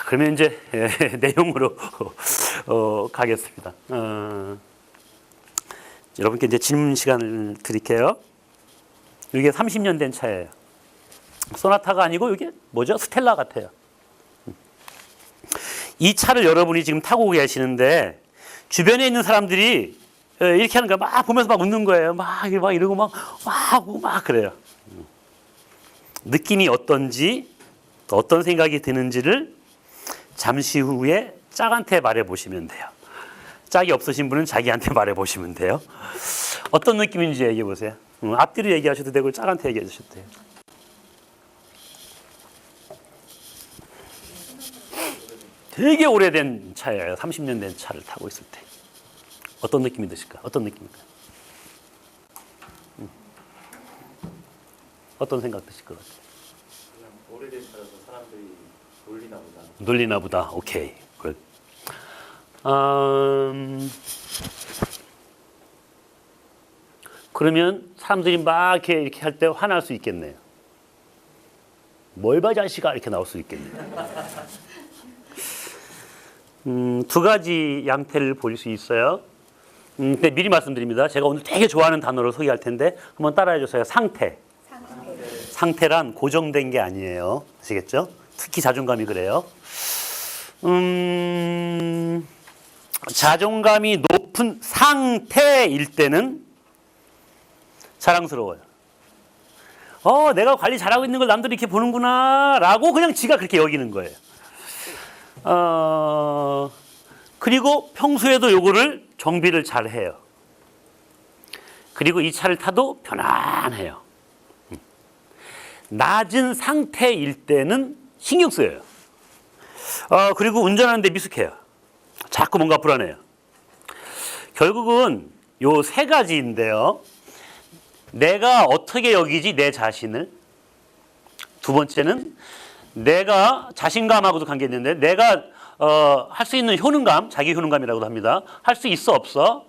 그러면 이제 내용으로 가겠습니다. 여러분께 이제 질문 시간을 드릴게요. 이게 30년 된 차예요. 소나타가 아니고 이게 뭐죠? 스텔라 같아요. 이 차를 여러분이 지금 타고 계시는데 주변에 있는 사람들이 이렇게 하는 거 막 보면서 막 웃는 거예요. 막 이러고 막 그래요. 느낌이 어떤지, 어떤 생각이 드는지를 잠시 후에 짝한테 말해 보시면 돼요. 짝이 없으신 분은 자기한테 말해 보시면 돼요. 어떤 느낌인지 얘기해 보세요. 앞뒤로 얘기하셔도 되고 짝한테 얘기해 주셔도 돼요. 되게 오래된 차예요. 30년 된 차를 타고 있을 때. 어떤 느낌이 드실까? 어떤 느낌일까요? 어떤 생각 드실 것 같아요? 그냥 오래된 차라서 사람들이 놀리나 보다. 놀리나 보다. 오케이. 굿. 그러면 사람들이 막 이렇게 할 때 화날 수 있겠네요. 뭘 봐 자식아 이렇게 나올 수 있겠네요. 두 가지 양태를 볼 수 있어요. 근데 미리 말씀드립니다. 제가 오늘 되게 좋아하는 단어를 소개할 텐데 한번 따라해 주세요. 상태. 상태란 고정된 게 아니에요. 아시겠죠? 특히 자존감이 그래요. 자존감이 높은 상태일 때는 자랑스러워요. 내가 관리 잘하고 있는 걸 남들이 이렇게 보는구나 라고 그냥 지가 그렇게 여기는 거예요. 그리고 평소에도 요거를 정비를 잘 해요. 그리고 이 차를 타도 편안해요. 낮은 상태일 때는 신경 쓰여요. 그리고 운전하는데 미숙해요. 자꾸 뭔가 불안해요. 결국은 요 세 가지인데요. 내가 어떻게 여기지 내 자신을. 두 번째는 내가 자신감하고도 관계 있는데 내가 할 수 있는 효능감, 자기 효능감이라고도 합니다. 할 수 있어 없어.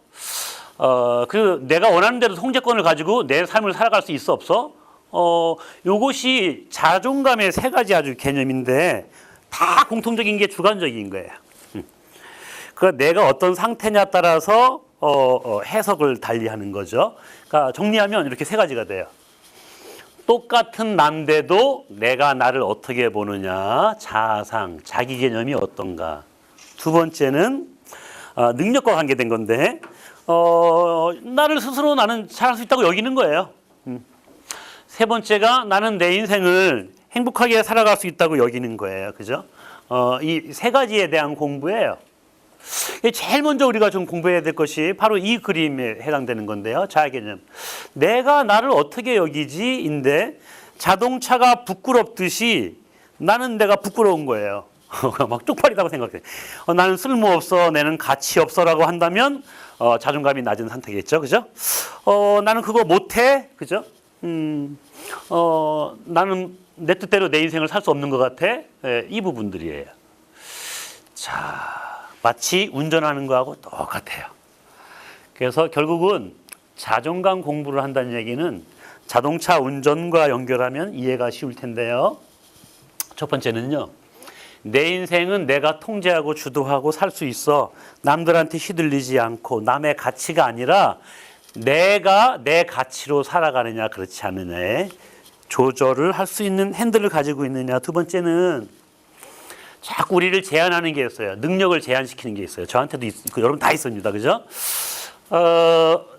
그리고 내가 원하는 대로 통제권을 가지고 내 삶을 살아갈 수 있어 없어. 요것이 자존감의 세 가지 아주 개념인데 다 공통적인 게 주관적인 거예요. 그 내가 어떤 상태냐에 따라서 해석을 달리하는 거죠. 그러니까 정리하면 이렇게 세 가지가 돼요. 똑같은 난데도 내가 나를 어떻게 보느냐, 자아상, 자기 개념이 어떤가. 두 번째는 능력과 관계된 건데 나를 스스로 나는 잘할 수 있다고 여기는 거예요. 세 번째가 나는 내 인생을 행복하게 살아갈 수 있다고 여기는 거예요. 그죠? 이 세 가지에 대한 공부예요. 제일 먼저 우리가 좀 공부해야 될 것이 바로 이 그림에 해당되는 건데요. 자아 개념. 내가 나를 어떻게 여기지인데 자동차가 부끄럽듯이 나는 내가 부끄러운 거예요. 막 쪽팔리다고 생각해. 나는 쓸모없어, 나는 가치 없어라고 한다면 자존감이 낮은 상태겠죠, 그죠? 나는 그거 못해, 그죠? 나는 내 뜻대로 내 인생을 살 수 없는 것 같아. 이 부분들이에요. 자. 마치 운전하는 거하고 똑같아요. 그래서 결국은 자존감 공부를 한다는 얘기는 자동차 운전과 연결하면 이해가 쉬울 텐데요. 첫 번째는요. 내 인생은 내가 통제하고 주도하고 살 수 있어. 남들한테 휘둘리지 않고 남의 가치가 아니라 내가 내 가치로 살아가느냐 그렇지 않느냐에 조절을 할 수 있는 핸들을 가지고 있느냐. 두 번째는 자꾸 우리를 제한하는 게 있어요. 능력을 제한시키는 게 있어요. 저한테도 있고 여러분 다 있습니다. 그죠?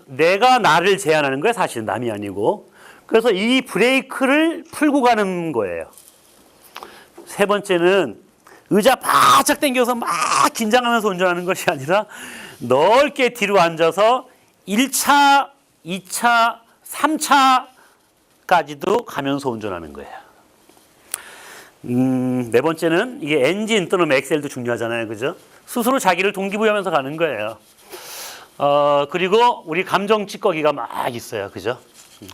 내가 나를 제한하는 거예요. 사실은 남이 아니고. 그래서 이 브레이크를 풀고 가는 거예요. 세 번째는 의자 바짝 당겨서 막 긴장하면서 운전하는 것이 아니라 넓게 뒤로 앉아서 1차, 2차, 3차까지도 가면서 운전하는 거예요. 네 번째는 이게 엔진 또는 엑셀도 중요하잖아요. 그죠? 스스로 자기를 동기부여하면서 가는 거예요. 그리고 우리 감정 찌꺼기가 막 있어요. 그죠?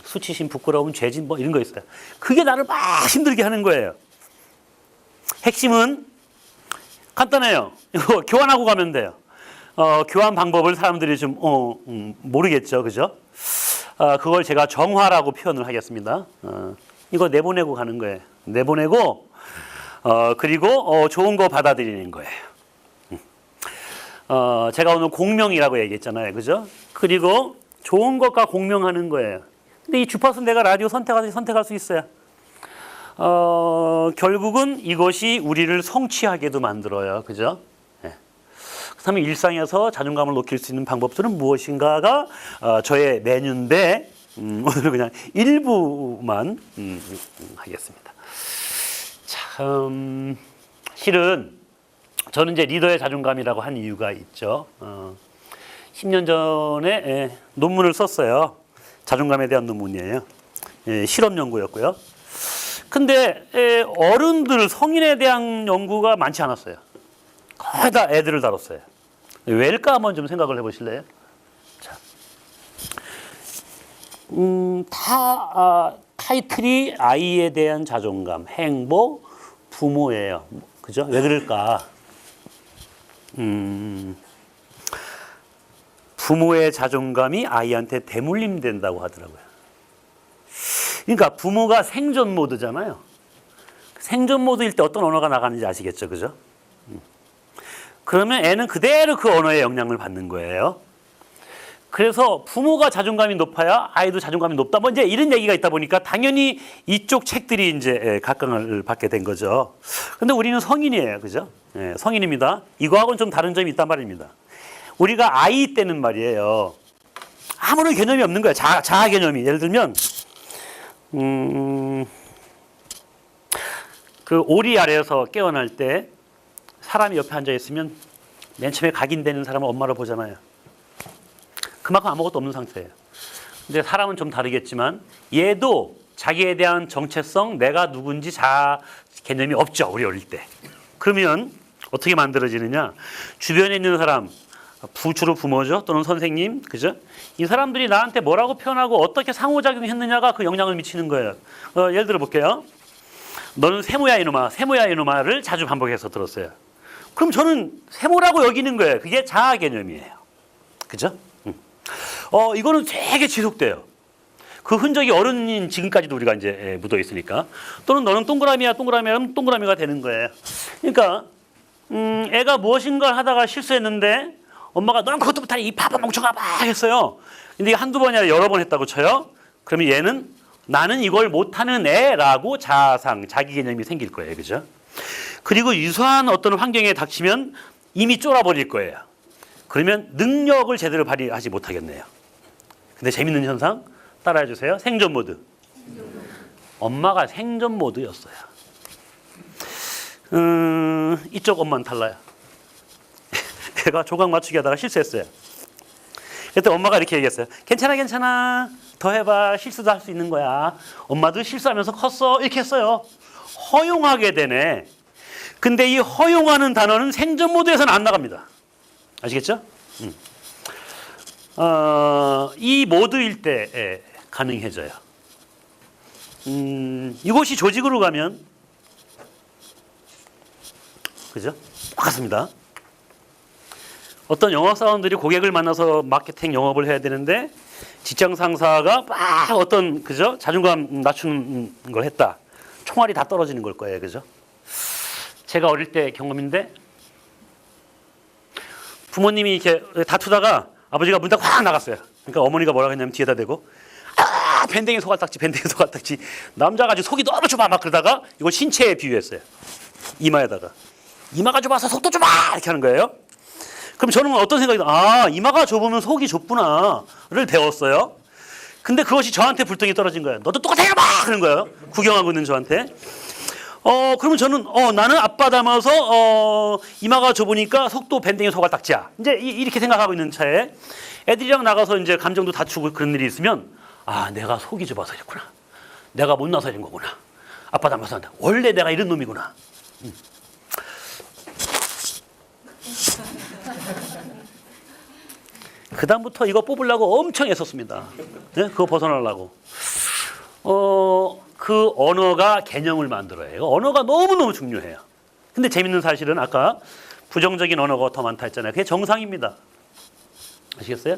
수치심, 부끄러움, 죄진 뭐 이런 거 있어요. 그게 나를 막 힘들게 하는 거예요. 핵심은 간단해요. 이거 교환하고 가면 돼요. 교환 방법을 사람들이 좀 모르겠죠. 그죠? 그걸 제가 정화라고 표현을 하겠습니다. 이거 내보내고 가는 거예요. 내보내고 그리고 좋은 거 받아들이는 거예요. 제가 오늘 공명이라고 얘기했잖아요. 그죠? 그리고 좋은 것과 공명하는 거예요. 근데 이 주파수 내가 라디오 선택할 수 있어요. 결국은 이것이 우리를 성취하게도 만들어요. 그죠? 네. 그렇다면 일상에서 자존감을 높일 수 있는 방법들은 무엇인가가 저의 메뉴인데 오늘은 그냥 일부만 하겠습니다. 참 실은 저는 이제 리더의 자존감이라고 한 이유가 있죠. 10년 전에 논문을 썼어요. 자존감에 대한 논문이에요. 실험 연구였고요. 근데 어른들, 성인에 대한 연구가 많지 않았어요. 거의 다 애들을 다뤘어요. 왜일까 한번 좀 생각을 해보실래요? 자, 타이틀이 아이에 대한 자존감, 행복, 부모예요. 그죠? 왜 그럴까? 부모의 자존감이 아이한테 대물림 된다고 하더라고요. 그러니까 부모가 생존 모드잖아요. 생존 모드일 때 어떤 언어가 나가는지 아시겠죠? 그죠? 그러면 애는 그대로 그 언어의 영향을 받는 거예요. 그래서 부모가 자존감이 높아야 아이도 자존감이 높다. 뭐 이제 이런 얘기가 있다 보니까 당연히 이쪽 책들이 이제 각광을 받게 된 거죠. 근데 우리는 성인이에요. 그죠? 성인입니다. 이거하고는 좀 다른 점이 있단 말입니다. 우리가 아이 때는 말이에요. 아무런 개념이 없는 거예요. 자아 개념이. 예를 들면 그 오리 아래에서 깨어날 때 사람이 옆에 앉아 있으면 맨 처음에 각인되는 사람은 엄마를 보잖아요. 그만큼 아무것도 없는 상태예요. 근데 사람은 좀 다르겠지만 얘도 자기에 대한 정체성, 내가 누군지 자아 개념이 없죠. 우리 어릴 때. 그러면 어떻게 만들어지느냐? 주변에 있는 사람, 주로 부모죠. 또는 선생님. 그죠? 이 사람들이 나한테 뭐라고 표현하고 어떻게 상호작용했느냐가 그 영향을 미치는 거예요. 예를 들어 볼게요. 너는 세모야 이놈아, 세모야 이놈아를 자주 반복해서 들었어요. 그럼 저는 세모라고 여기는 거예요. 그게 자아 개념이에요. 그죠? 이거는 되게 지속돼요. 그 흔적이 어른인 지금까지도 우리가 이제 묻어 있으니까. 또는 너는 동그라미야, 동그라미야 하면 동그라미가 되는 거예요. 그러니까 애가 무엇인가 하다가 실수했는데 엄마가 넌 그것도 못하니 이 바보 멍청아 막 했어요. 근데 한두 번이 아니라 여러 번 했다고 쳐요. 그러면 얘는 나는 이걸 못하는 애라고 자아상, 자기 개념이 생길 거예요. 그죠? 그리고 유사한 어떤 환경에 닥치면 이미 쫄아버릴 거예요. 그러면 능력을 제대로 발휘하지 못하겠네요. 근데 재밌는 현상 따라해 주세요. 생존 모드. 엄마가 생존 모드였어요. 이쪽 엄마는 달라요. 애가 조각 맞추기 하다가 실수했어요. 그때 엄마가 이렇게 얘기했어요. 괜찮아 괜찮아. 더 해봐. 실수도 할 수 있는 거야. 엄마도 실수하면서 컸어. 이렇게 했어요. 허용하게 되네. 근데 이 허용하는 단어는 생존 모드에서는 안 나갑니다. 아시겠죠? 이 모드일 때 가능해져요. 이것이 조직으로 가면 그죠? 똑같습니다. 어떤 영업사원들이 고객을 만나서 마케팅 영업을 해야 되는데 직장 상사가 막 어떤 그죠? 자존감 낮추는 걸 했다. 총알이 다 떨어지는 걸 거예요. 그죠? 제가 어릴 때 경험인데 부모님이 이렇게 다투다가 아버지가 문 닫고 확 나갔어요. 그러니까 어머니가 뭐라고 했냐면 뒤에다 대고 밴댕이 소갈딱지 밴댕이 소갈딱지 남자가 아주 속이 너무 좁아 막 그러다가 이걸 신체에 비유했어요. 이마에다가 이마가 좁아서 속도 좁아 이렇게 하는 거예요. 그럼 저는 어떤 생각이 이마가 좁으면 속이 좁구나를 배웠어요. 근데 그것이 저한테 불똥이 떨어진 거예요. 너도 똑같아 막 그런 거예요. 구경하고 있는 저한테. 그러면 저는 나는 아빠 닮아서 이마가 좁으니까 속도 밴댕이 소갈딱지야. 이제 이렇게 생각하고 있는 차에 애들이랑 나가서 이제 감정도 다투고 그런 일이 있으면 내가 속이 좁아서 이랬구나. 내가 못나서 이런 거구나. 아빠 닮아서 한다. 원래 내가 이런 놈이구나. 그 다음부터 이거 뽑으려고 엄청 애썼습니다. 네? 그거 벗어나려고. 그 언어가 개념을 만들어요. 언어가 너무너무 중요해요. 근데 재밌는 사실은 아까 부정적인 언어가 더 많다 했잖아요. 그게 정상입니다. 아시겠어요?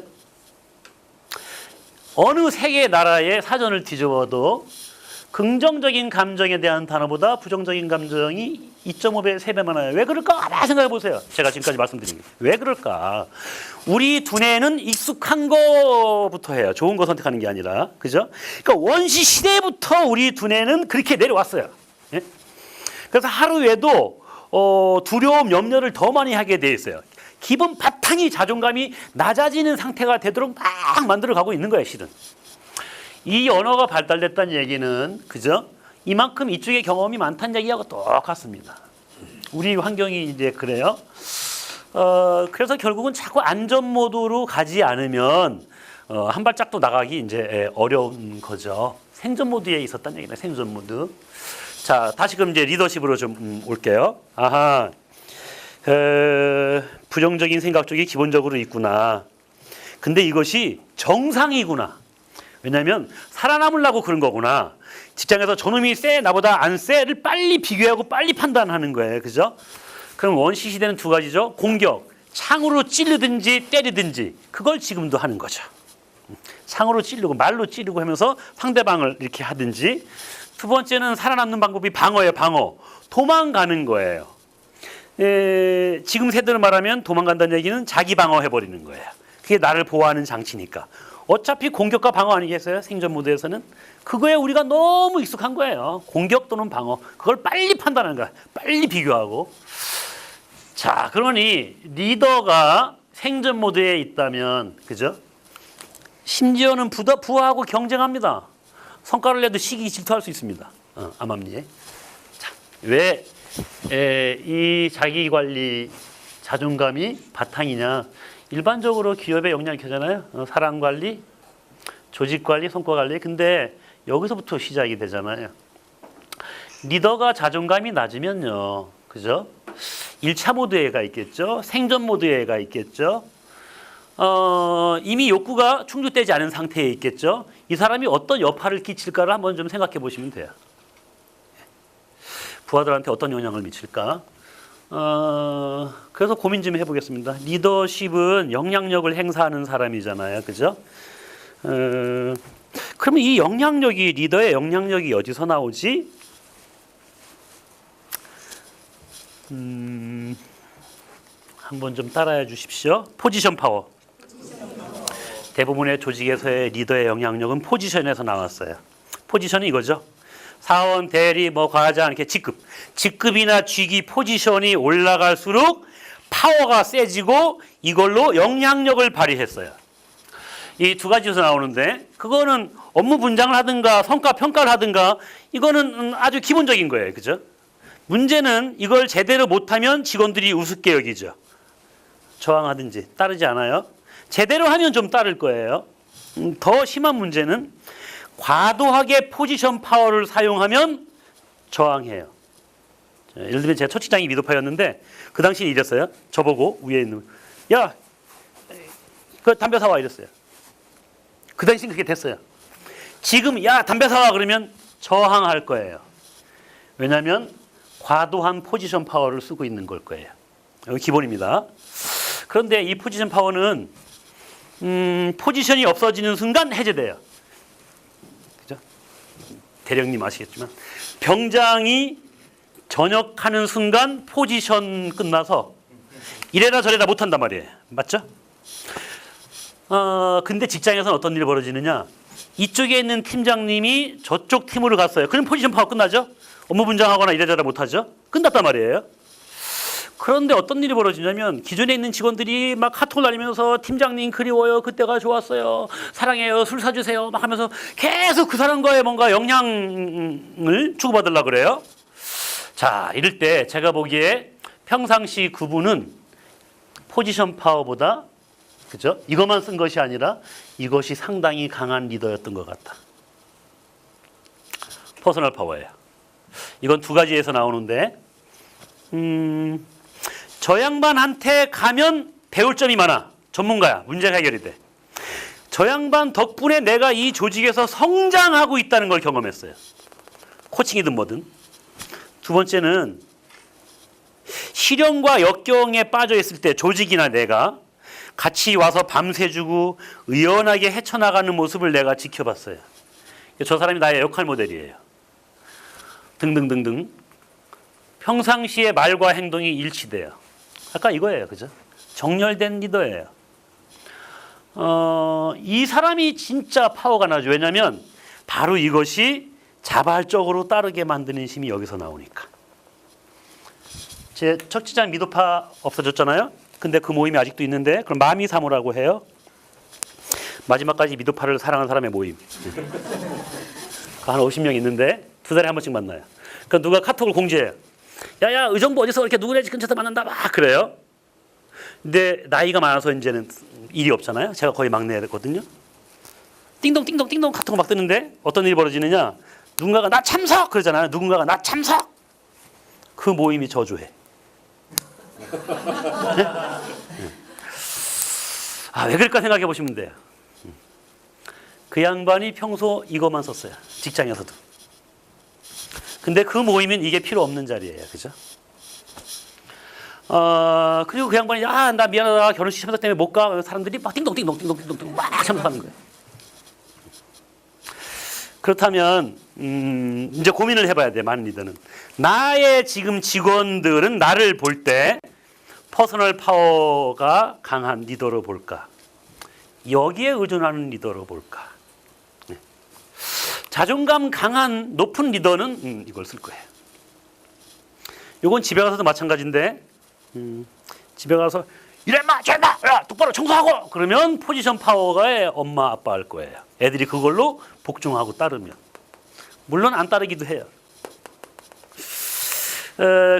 어느 세계 나라의 사전을 뒤집어도 긍정적인 감정에 대한 단어보다 부정적인 감정이 2.5배, 3배 많아요. 왜 그럴까? 가만히 생각해 보세요. 제가 지금까지 말씀드린 게. 왜 그럴까? 우리 두뇌는 익숙한 거부터 해요. 좋은 거 선택하는 게 아니라. 그죠? 그러니까 원시 시대부터 우리 두뇌는 그렇게 내려왔어요. 예? 그래서 하루에도 두려움, 염려를 더 많이 하게 돼 있어요. 기본 바탕이 자존감이 낮아지는 상태가 되도록 막 만들어가고 있는 거예요, 실은. 이 언어가 발달됐다는 얘기는, 그죠? 이만큼 이쪽에 경험이 많다는 얘기하고 똑같습니다. 우리 환경이 이제 그래요. 그래서 결국은 자꾸 안전 모드로 가지 않으면 한 발짝도 나가기 이제 어려운 거죠. 생존 모드에 있었다는 얘기네, 생존 모드. 자, 다시금 이제 리더십으로 좀 올게요. 아하, 부정적인 생각 쪽이 기본적으로 있구나. 근데 이것이 정상이구나. 왜냐하면 살아남으려고 그런 거구나. 직장에서 저놈이 쎄, 나보다 안 쎄를 빨리 비교하고 빨리 판단하는 거예요. 그죠? 그럼 원시 시대는 두 가지죠. 공격, 창으로 찌르든지 때리든지. 그걸 지금도 하는 거죠. 창으로 찌르고 말로 찌르고 하면서 상대방을 이렇게 하든지. 두 번째는 살아남는 방법이 방어예요. 방어. 도망가는 거예요. 지금 세대로 말하면 도망간다는 얘기는 자기 방어해버리는 거예요. 그게 나를 보호하는 장치니까. 어차피 공격과 방어 아니겠어요? 생존 모드에서는. 그거에 우리가 너무 익숙한 거예요. 공격 또는 방어. 그걸 빨리 판단하는 거야. 빨리 비교하고. 자, 그러니 리더가 생존 모드에 있다면, 그죠? 심지어는 부하하고 경쟁합니다. 성과를 내도 시기 질투할 수 있습니다. 암암리에. 자, 왜 이 자기관리 자존감이 바탕이냐? 일반적으로 기업의 역량이 켜잖아요. 사람관리, 조직관리, 성과관리. 근데 여기서부터 시작이 되잖아요. 리더가 자존감이 낮으면요. 그죠? 1차 모드에가 있겠죠. 생존 모드에가 있겠죠. 이미 욕구가 충족되지 않은 상태에 있겠죠. 이 사람이 어떤 여파를 끼칠까를 한번 좀 생각해 보시면 돼요. 부하들한테 어떤 영향을 미칠까? 그래서 고민 좀 해보겠습니다. 리더십은 영향력을 행사하는 사람이잖아요. 그죠? 그러면 이 영향력이, 리더의 영향력이 어디서 나오지? 한번 좀 따라해 주십시오. 포지션 파워. 대부분의 조직에서의 리더의 영향력은 포지션에서 나왔어요. 포지션은 이거죠. 사원, 대리, 과장 이렇게 직급이나 직위 포지션이 올라갈수록 파워가 세지고 이걸로 영향력을 발휘했어요. 이 두 가지에서 나오는데 그거는 업무 분장을 하든가 성과 평가를 하든가 이거는 아주 기본적인 거예요. 그죠? 문제는 이걸 제대로 못하면 직원들이 우습게 여기죠. 저항하든지 따르지 않아요. 제대로 하면 좀 따를 거예요. 더 심한 문제는 과도하게 포지션 파워를 사용하면 저항해요. 예를 들면 제가 첫 직장이 미도파였는데 그 당시에 이랬어요. 저보고 위에 있는 야, 그 담배 사와 이랬어요. 그 당시엔 그렇게 됐어요. 지금 야 담배 사와 그러면 저항할 거예요. 왜냐하면 과도한 포지션 파워를 쓰고 있는 걸 거예요. 여기 기본입니다. 그런데 이 포지션 파워는 포지션이 없어지는 순간 해제돼요. 그죠? 대령님 아시겠지만 병장이 전역하는 순간 포지션 끝나서 이래라 저래라 못한단 말이에요. 맞죠? 근데 직장에서는 어떤 일이 벌어지느냐? 이쪽에 있는 팀장님이 저쪽 팀으로 갔어요. 그럼 포지션 파워 끝나죠? 업무 분장하거나 이래저래 못하죠? 끝났단 말이에요. 그런데 어떤 일이 벌어지냐면 기존에 있는 직원들이 막 카톡을 날리면서 팀장님 그리워요. 그때가 좋았어요. 사랑해요. 술 사주세요. 막 하면서 계속 그 사람과의 뭔가 영향을 주고받으려고 그래요. 자, 이럴 때 제가 보기에 평상시 그분은 포지션 파워보다 그죠? 이것만 쓴 것이 아니라 이것이 상당히 강한 리더였던 것 같다. 퍼스널 파워예요. 이건 두 가지에서 나오는데 저 양반한테 가면 배울 점이 많아. 전문가야. 문제가 해결이 돼. 저 양반 덕분에 내가 이 조직에서 성장하고 있다는 걸 경험했어요. 코칭이든 뭐든. 두 번째는 실현과 역경에 빠져 있을 때 조직이나 내가 같이 와서 밤새주고 의연하게 헤쳐나가는 모습을 내가 지켜봤어요. 저 사람이 나의 역할 모델이에요. 등등등등. 평상시에 말과 행동이 일치돼요. 아까 이거예요. 그죠? 정렬된 리더예요. 이 사람이 진짜 파워가 나죠. 왜냐하면 바로 이것이 자발적으로 따르게 만드는 힘이 여기서 나오니까. 제 척지자 미도파 없어졌잖아요. 근데 그 모임이 아직도 있는데 그럼 마미사모라고 해요. 마지막까지 미도파를 사랑하는 사람의 모임. 한 50명 있는데 2달에 한 번씩 만나요. 그러니까 누가 카톡을 공지해요. 야야 의정부 어디서 이렇게 누구네 집 근처에서 만난다 막 그래요. 근데 나이가 많아서 이제는 일이 없잖아요. 제가 거의 막내였거든요. 띵동 카톡 막 뜨는데 어떤 일이 벌어지느냐. 누군가가 나 참석 그러잖아요. 누군가가 나 참석. 그 모임이 저주해. 네? 왜 그럴까 생각해 보시면 돼요. 그 양반이 평소 이것만 썼어요. 직장에서도. 근데 그 모임은 이게 필요 없는 자리예요. 그죠? 그리고 그 양반이 나 미안하다 결혼식 참석 때문에 못 가. 사람들이 막 띵동 막 참석하는 거예요. 그렇다면 이제 고민을 해봐야 돼. 많은 리더는 나의 지금 직원들은 나를 볼 때 퍼스널 파워가 강한 리더로 볼까? 여기에 의존하는 리더로 볼까? 네. 자존감 강한 높은 리더는 이걸 쓸 거예요. 이건 집에 가서도 마찬가지인데 집에 가서 이래 마 저마 야 똑바로 청소하고 그러면 포지션 파워가 엄마 아빠 할 거예요. 애들이 그걸로 복종하고 따르면 물론 안 따르기도 해요.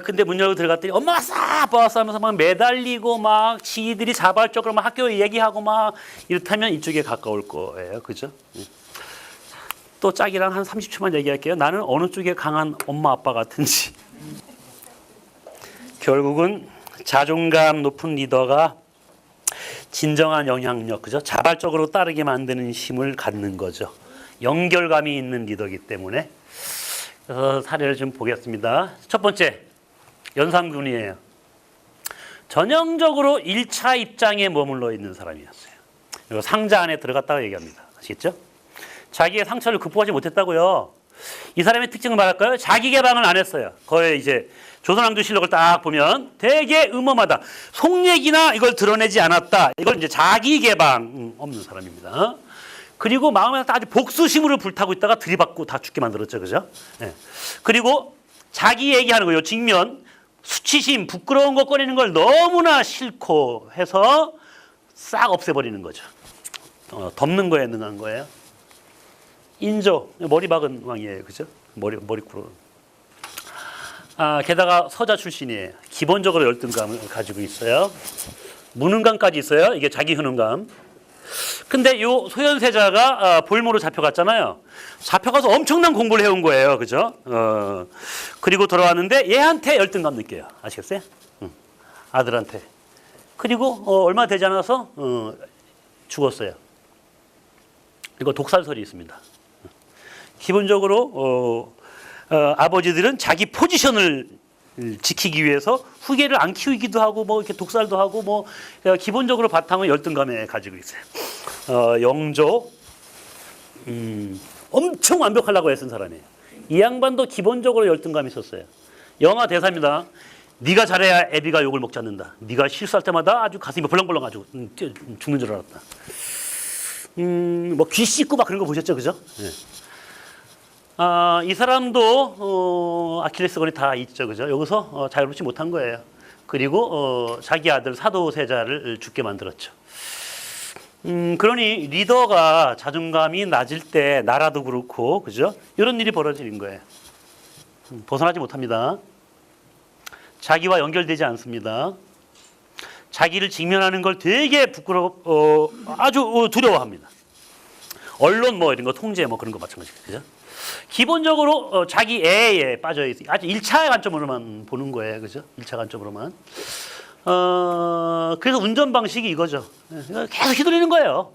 근데 문 열고 들어갔더니 엄마 왔어 아빠 왔어 하면서 막 매달리고 막 지들이 자발적으로 막 학교에 얘기하고 막 이렇다면 이쪽에 가까울 거예요. 그죠? 또 짝이랑 한 30초만 얘기할게요. 나는 어느 쪽에 강한 엄마 아빠 같은지. 결국은 자존감 높은 리더가 진정한 영향력, 그죠? 자발적으로 따르게 만드는 힘을 갖는 거죠. 연결감이 있는 리더이기 때문에. 그래서 사례를 좀 보겠습니다. 첫 번째, 연산군이에요. 전형적으로 1차 입장에 머물러 있는 사람이었어요. 그리고 상자 안에 들어갔다고 얘기합니다. 아시겠죠? 자기의 상처를 극복하지 못했다고요. 이 사람의 특징을 말할까요? 자기 개방을 안 했어요. 거의 이제 조선왕조실록을 딱 보면 되게 음험하다. 속얘기나 이걸 드러내지 않았다. 이걸 이제 자기 개방 없는 사람입니다. 그리고 마음에 아주 복수심으로 불타고 있다가 들이받고 다 죽게 만들었죠. 그죠? 네. 그리고 자기 얘기하는 거예요. 직면, 수치심, 부끄러운 거 꺼내는 걸 너무나 싫고 해서 싹 없애버리는 거죠. 덮는 거에 능한 거예요. 인조, 머리 박은 왕이에요. 그죠? 머리쿠로. 게다가 서자 출신이에요. 기본적으로 열등감을 가지고 있어요. 무능감까지 있어요. 이게 자기 효능감. 근데 요 소현세자가 볼모로 잡혀갔잖아요. 잡혀가서 엄청난 공부를 해온 거예요. 그죠? 그리고 돌아왔는데 얘한테 열등감 느껴요. 아시겠어요? 아들한테. 그리고 얼마 되지 않아서 죽었어요. 이거 독살설이 있습니다. 기본적으로 아버지들은 자기 포지션을 지키기 위해서 후계를 안 키우기도 하고 뭐 이렇게 독살도 하고 뭐 기본적으로 바탕은 열등감에 가지고 있어요. 영조 엄청 완벽하려고 애쓴 사람이에요. 이 양반도 기본적으로 열등감이 있었어요. 영화 대사입니다. 네가 잘해야 애비가 욕을 먹지 않는다. 네가 실수할 때마다 아주 가슴이 벌렁벌렁 가지고 죽는 줄 알았다. 뭐 귀 씻고 막 그런 거 보셨죠, 그죠? 네. 이 사람도 아킬레스건이 다 있죠, 그죠? 여기서 자유롭지 못한 거예요. 그리고 자기 아들 사도세자를 죽게 만들었죠. 그러니 리더가 자존감이 낮을 때 나라도 그렇고, 그죠? 이런 일이 벌어지는 거예요. 벗어나지 못합니다. 자기와 연결되지 않습니다. 자기를 직면하는 걸 되게 아주 두려워합니다. 언론 뭐 이런 거 통제 뭐 그런 거 마찬가지죠, 그죠? 기본적으로 자기 애에 빠져 있어요. 아주 1차 관점으로만 보는 거예요. 그죠? 1차 관점으로만. 그래서 운전 방식이 이거죠. 계속 휘둘리는 거예요.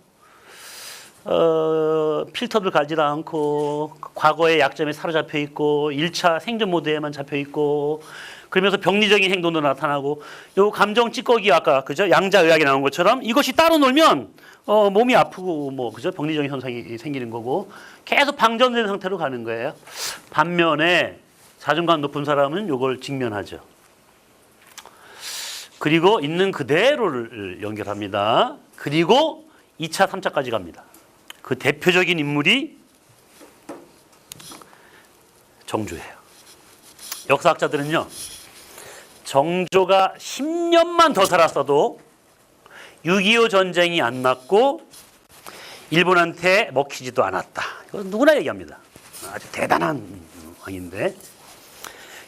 필터를 갈지도 않고 과거의 약점에 사로잡혀 있고 1차 생존 모드에만 잡혀 있고 그러면서 병리적인 행동도 나타나고 요 감정 찌꺼기 아까 그죠? 양자의학이 나온 것처럼 이것이 따로 놀면 몸이 아프고 뭐 그죠? 병리적인 현상이 생기는 거고 계속 방전된 상태로 가는 거예요. 반면에 자존감 높은 사람은 이걸 직면하죠. 그리고 있는 그대로를 연결합니다. 그리고 2차, 3차까지 갑니다. 그 대표적인 인물이 정조예요. 역사학자들은요, 정조가 10년만 더 살았어도 6.25 전쟁이 안 났고 일본한테 먹히지도 않았다. 이거 누구나 얘기합니다. 아주 대단한 왕인데,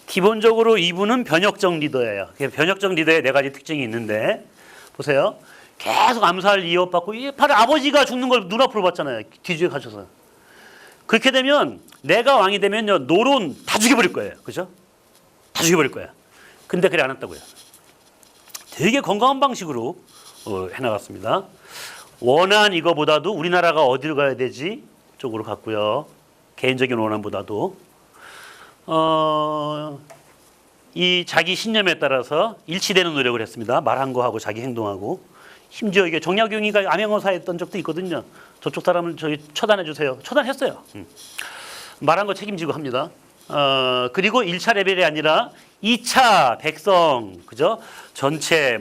기본적으로 이분은 변혁적 리더예요. 변혁적 리더의 네 가지 특징이 있는데, 보세요. 계속 암살 이어받고, 바로 아버지가 죽는 걸 눈앞으로 봤잖아요. 뒤주에 갇혀서. 그렇게 되면 내가 왕이 되면요, 노론 다 죽여버릴 거예요. 그죠? 다 죽여버릴 거예요. 근데 그래 안 했다고요. 되게 건강한 방식으로 해나갔습니다. 원한 이거보다도 우리나라가 어디로 가야 되지? 쪽으로 갔고요. 개인적인 원한보다도. 이 자기 신념에 따라서 일치되는 노력을 했습니다. 말한 거하고 자기 행동하고. 심지어 이게 정약용이가 암행어사 했던 적도 있거든요. 저쪽 사람을 저기 처단해 주세요. 처단했어요. 말한 거 책임지고 합니다. 그리고 1차 레벨이 아니라 2차 백성, 그죠? 전체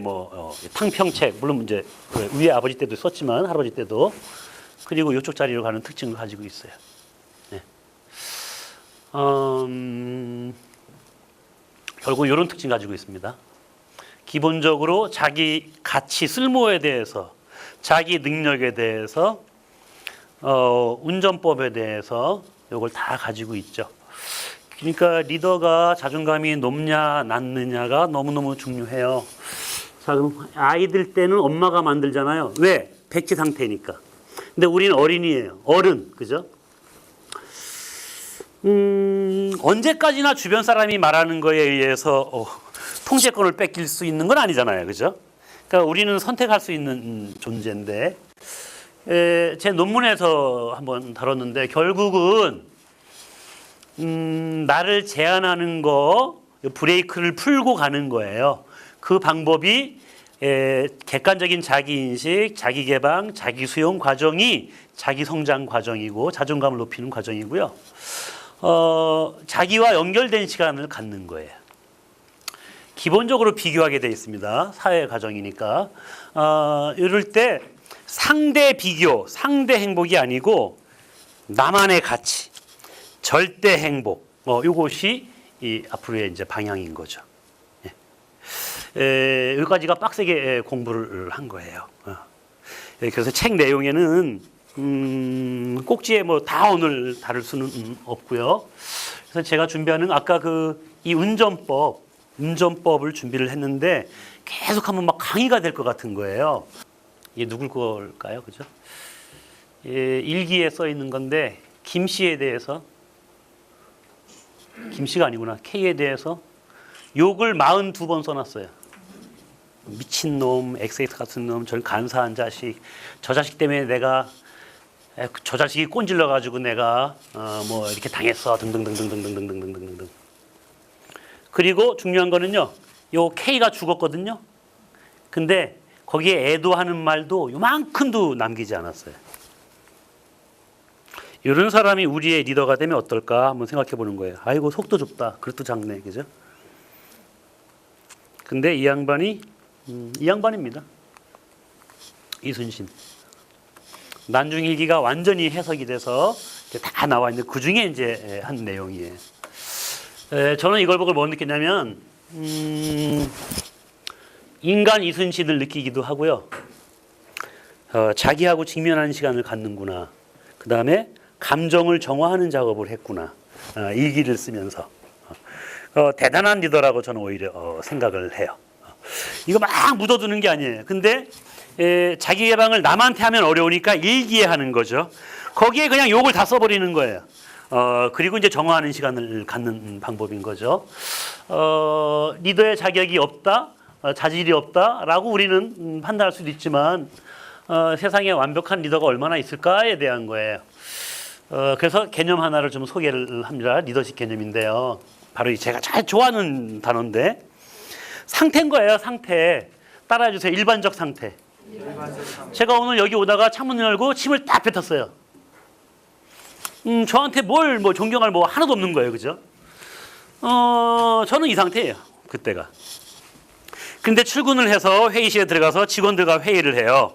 탕평책, 물론 이제 위에 아버지 때도 썼지만 할아버지 때도, 그리고 이쪽 자리로 가는 특징을 가지고 있어요. 네. 결국 이런 특징 가지고 있습니다. 기본적으로 자기 가치, 쓸모에 대해서, 자기 능력에 대해서, 운전법에 대해서 이걸 다 가지고 있죠. 그러니까 리더가 자존감이 높냐 낮느냐가 너무너무 중요해요. 자, 그럼 아이들 때는 엄마가 만들잖아요. 왜? 백지 상태니까. 근데 우리는 어린이에요. 어른, 그죠? 언제까지나 주변 사람이 말하는 거에 의해서 통제권을 뺏길 수 있는 건 아니잖아요. 그죠? 그러니까 우리는 선택할 수 있는 존재인데, 제 논문에서 한번 다뤘는데, 결국은 나를 제한하는 거, 브레이크를 풀고 가는 거예요. 그 방법이 객관적인 자기인식, 자기개방, 자기수용 과정이 자기성장 과정이고 자존감을 높이는 과정이고요. 자기와 연결된 시간을 갖는 거예요. 기본적으로 비교하게 되어 있습니다. 사회 과정이니까. 이럴 때 상대 비교, 상대 행복이 아니고 나만의 가치, 절대 행복, 이것이 이 앞으로의 이제 방향인 거죠. 여기까지가 빡세게 공부를 한 거예요. 그래서 책 내용에는 꼭지에 다 오늘 다룰 수는 없고요. 그래서 제가 준비하는 아까 이 운전법을 준비를 했는데 계속하면 막 강의가 될 것 같은 거예요. 이게 누굴 걸까요, 그죠? 일기에 써 있는 건데 김 씨에 대해서, 김 씨가 아니구나, K에 대해서 욕을 42번 써놨어요. 미친놈, XX 같은 놈, 저 간사한 자식, 저 자식 때문에 내가, 저 자식이 꼰질러가지고 내가 이렇게 당했어, 등등등등등등등등등등. 그리고 중요한 거는요, 요 K가 죽었거든요. 근데 거기에 애도하는 말도 요만큼도 남기지 않았어요. 이런 사람이 우리의 리더가 되면 어떨까 한번 생각해 보는 거예요. 아이고 속도 좁다, 그릇도 작네, 그죠? 근데 이 양반입니다. 이순신. 난중일기가 완전히 해석이 돼서 다 나와 있는데 그 중에 이제 한 내용이에요. 저는 이걸 보고 뭐 느꼈냐면, 인간 이순신을 느끼기도 하고요. 자기하고 직면하는 시간을 갖는구나. 그 다음에 감정을 정화하는 작업을 했구나. 일기를 쓰면서. 대단한 리더라고 저는 오히려 생각을 해요. 이거 막 묻어두는 게 아니에요. 근데 자기 개방을 남한테 하면 어려우니까 일기에 하는 거죠. 거기에 그냥 욕을 다 써버리는 거예요. 그리고 이제 정화하는 시간을 갖는 방법인 거죠. 리더의 자격이 없다, 자질이 없다라고 우리는 판단할 수도 있지만, 세상에 완벽한 리더가 얼마나 있을까에 대한 거예요. 그래서 개념 하나를 좀 소개를 합니다. 리더십 개념인데요. 바로 제가 잘 좋아하는 단어인데, 상태인 거예요. 상태. 따라해 주세요. 일반적 상태. 제가 오늘 여기 오다가 창문 열고 침을 딱 뱉었어요. 저한테 존경할 하나도 없는 거예요. 그죠? 저는 이 상태예요. 그때가. 근데 출근을 해서 회의실에 들어가서 직원들과 회의를 해요.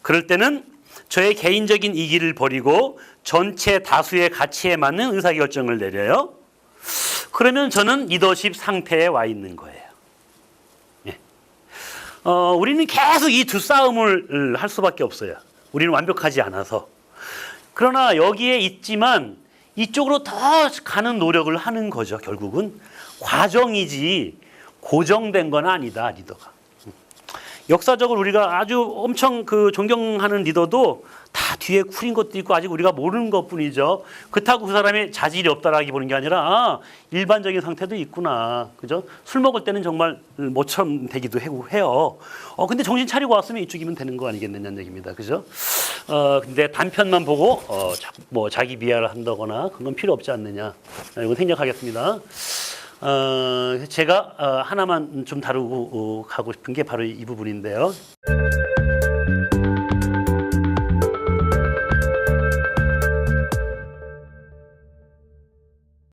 그럴 때는 저의 개인적인 이기를 버리고 전체 다수의 가치에 맞는 의사결정을 내려요. 그러면 저는 리더십 상태에 와 있는 거예요. 예. 우리는 계속 이 두 싸움을 할 수밖에 없어요. 우리는 완벽하지 않아서. 그러나 여기에 있지만 이쪽으로 더 가는 노력을 하는 거죠. 결국은 과정이지 고정된 건 아니다, 리더가. 역사적으로 우리가 아주 엄청 존경하는 리더도 다 뒤에 쿨인 것도 있고 아직 우리가 모르는 것뿐이죠. 그렇다고 그 사람의 자질이 없다라기 보는 게 아니라 일반적인 상태도 있구나. 그죠? 술 먹을 때는 정말 모처럼 되기도 해요. 근데 정신 차리고 왔으면 이쪽이면 되는 거 아니겠느냐는 얘기입니다. 그죠? 근데 단편만 보고 자기 비하를 한다거나 그건 필요 없지 않느냐. 이건 생략하겠습니다. 제가 하나만 좀 다루고 가고 싶은 게 바로 이 부분인데요.